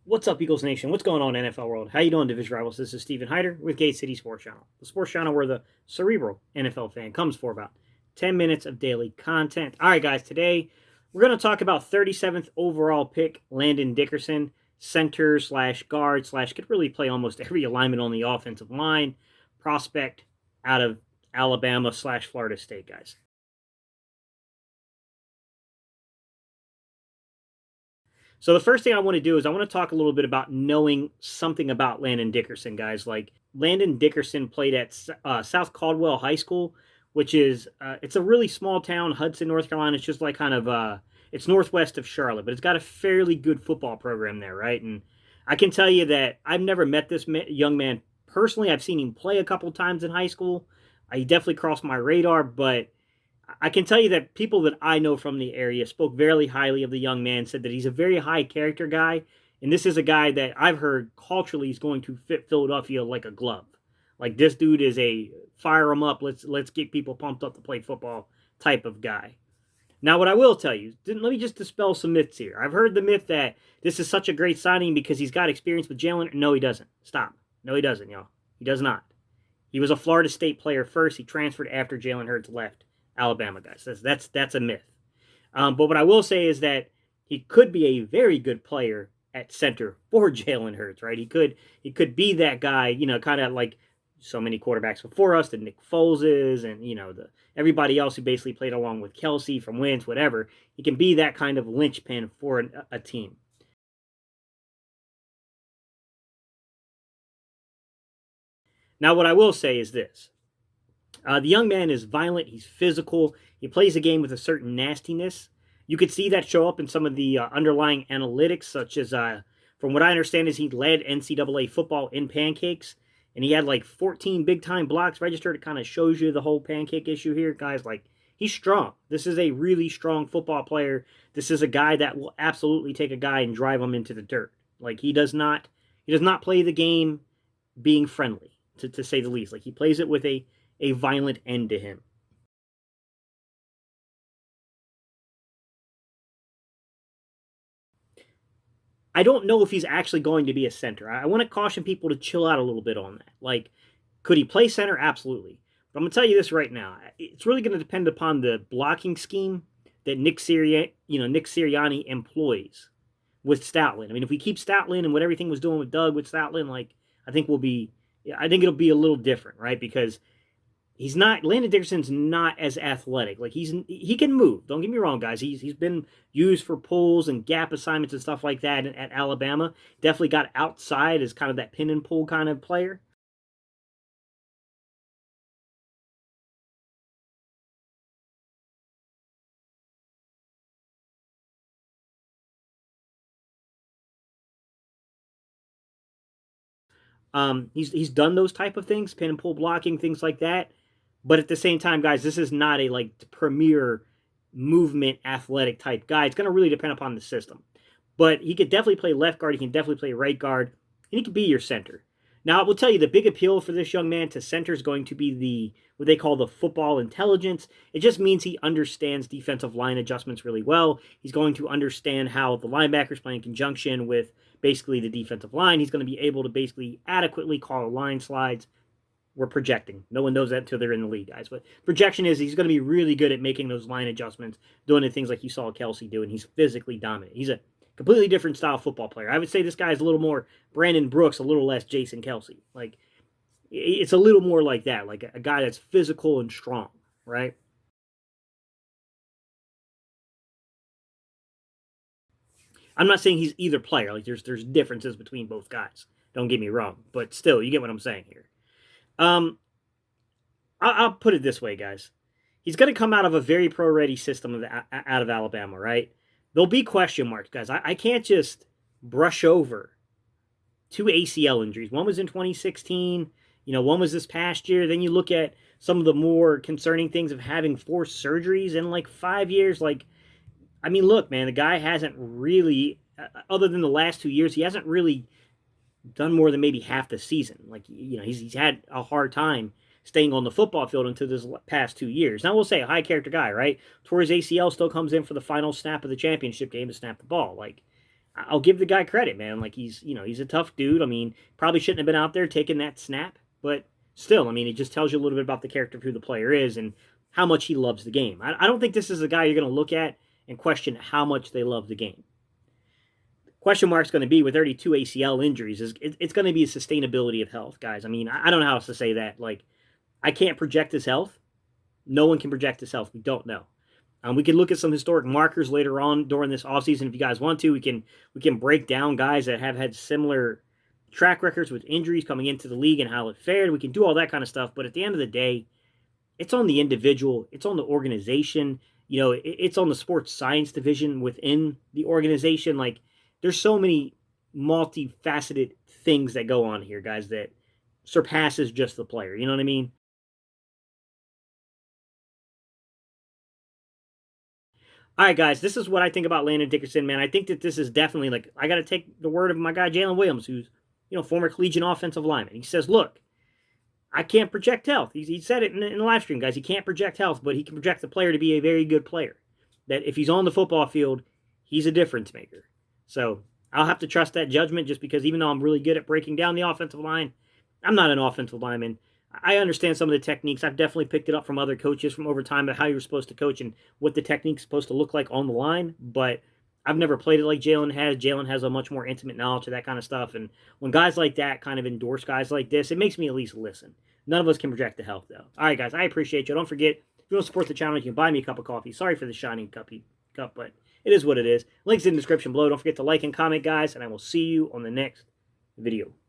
What's up, Eagles Nation? What's going on, NFL world? How you doing, Division Rivals? This is Stephen Hyder with Gate City Sports Channel, the sports channel where the cerebral NFL fan comes for about 10 minutes of daily content. All right, guys, today we're going to talk about 37th overall pick, Landon Dickerson, center slash guard slash could really play almost every alignment on the offensive line, prospect out of Alabama slash Florida State, guys. So the first thing I want to do is I want to talk a little bit about knowing something about Landon Dickerson, guys. Like Landon Dickerson played at South Caldwell High School, which is it's a really small town, Hudson, North Carolina. It's just like kind of it's northwest of Charlotte, but it's got a fairly good football program there, right? And I can tell you that I've never met this young man personally. I've seen him play a couple times in high school. He definitely crossed my radar, but I can tell you that people that I know from the area spoke very highly of the young man, said that he's a very high character guy. And this is a guy that I've heard culturally is going to fit Philadelphia like a glove. Like this dude is a fire him up, let's get people pumped up to play football type of guy. Now, what I will tell you, let me just dispel some myths here. I've heard the myth that this is such a great signing because he's got experience with Jalen. No, he doesn't. Stop. No, he doesn't, y'all. He does not. He was a Florida State player first. He transferred after Jalen Hurts left Alabama, guys. That's a myth. But what I will say is that he could be a very good player at center for Jalen Hurts, right? He could be that guy, kind of like so many quarterbacks before us, the Nick Foleses and the everybody else who basically played along with Kelsey from Wentz, whatever. He can be that kind of linchpin for a team. Now, what I will say is this: the young man is violent. He's physical. He plays the game with a certain nastiness. You could see that show up in some of the underlying analytics, such as, from what I understand, is he led NCAA football in pancakes, and he had like 14 big time blocks registered. It kind of shows you the whole pancake issue here, guys. Like he's strong. This is a really strong football player. This is a guy that will absolutely take a guy and drive him into the dirt. Like he does not play the game being friendly, to say the least. Like he plays it with a violent end to him. I don't know if he's actually going to be a center. I want to caution people to chill out a little bit on that. Like, could he play center? Absolutely. But I'm going to tell you this right now. It's really going to depend upon the blocking scheme that Nick Sirianni employs with Stoutland. I mean, if we keep Stoutland and what everything was doing with Doug with Stoutland, like I think we'll be I think it'll be a little different, right? Because he's not Landon Dickerson's not as athletic. Like he can move. Don't get me wrong, guys. He's been used for pulls and gap assignments and stuff like that at Alabama. Definitely got outside as kind of that pin and pull kind of player. He's done those type of things, pin and pull blocking, things like that. But at the same time, guys, this is not a like premier movement athletic type guy. It's going to really depend upon the system. But he could definitely play left guard. He can definitely play right guard, and he could be your center. Now, I will tell you the big appeal for this young man to center is going to be the what they call the football intelligence. It just means he understands defensive line adjustments really well. He's going to understand how the linebackers play in conjunction with basically the defensive line. He's going to be able to basically adequately call line slides. We're projecting. No one knows that until they're in the league, guys. But projection is he's going to be really good at making those line adjustments, doing the things like you saw Kelsey do, and he's physically dominant. He's a completely different style football player. I would say this guy is a little more Brandon Brooks, a little less Jason Kelsey. Like it's a little more like that, like a guy that's physical and strong, right? I'm not saying he's either player. Like there's differences between both guys. Don't get me wrong, but still, you get what I'm saying here. Um, I'll put it this way, guys. He's going to come out of a very pro-ready system out of Alabama, right? There'll be question marks, guys. I can't just brush over two ACL injuries. One was in 2016. One was this past year. Then you look at some of the more concerning things of having four surgeries in like 5 years. Like, I mean, look, man, the guy hasn't really, other than the last 2 years, he hasn't really done more than maybe half the season. Like, he's had a hard time staying on the football field until this past 2 years. Now, we'll say a high character guy, right? Tore his ACL, still comes in for the final snap of the championship game to snap the ball. Like, I'll give the guy credit, man. Like he's a tough dude. I mean, probably shouldn't have been out there taking that snap, but still, I mean, it just tells you a little bit about the character of who the player is and how much he loves the game. I don't think this is a guy you're going to look at and question how much they love the game. Question mark's going to be with 32 ACL injuries is it's going to be a sustainability of health, guys. I mean, I don't know how else to say that. Like, I can't project his health. No one can project his health. We don't know. We can look at some historic markers later on during this offseason if you guys want to. We can break down guys that have had similar track records with injuries coming into the league and how it fared. We can do all that kind of stuff. But at the end of the day, it's on the individual. It's on the organization. It's on the sports science division within the organization. Like, there's so many multifaceted things that go on here, guys, that surpasses just the player. You know what I mean? All right, guys, this is what I think about Landon Dickerson, man. I think that this is definitely like I got to take the word of my guy Jalen Williams, who's former collegiate offensive lineman. He says, "Look, I can't project health." He said it in the live stream, guys. He can't project health, but he can project the player to be a very good player. That if he's on the football field, he's a difference maker. So I'll have to trust that judgment just because even though I'm really good at breaking down the offensive line, I'm not an offensive lineman. I understand some of the techniques. I've definitely picked it up from other coaches from over time about how you're supposed to coach and what the technique's supposed to look like on the line. But I've never played it like Jalen has. Jalen has a much more intimate knowledge of that kind of stuff. And when guys like that kind of endorse guys like this, it makes me at least listen. None of us can project the health, though. All right, guys, I appreciate you. Don't forget, if you want to support the channel, you can buy me a cup of coffee. Sorry for the shining cup, but it is what it is. Links in the description below. Don't forget to like and comment, guys, and I will see you on the next video.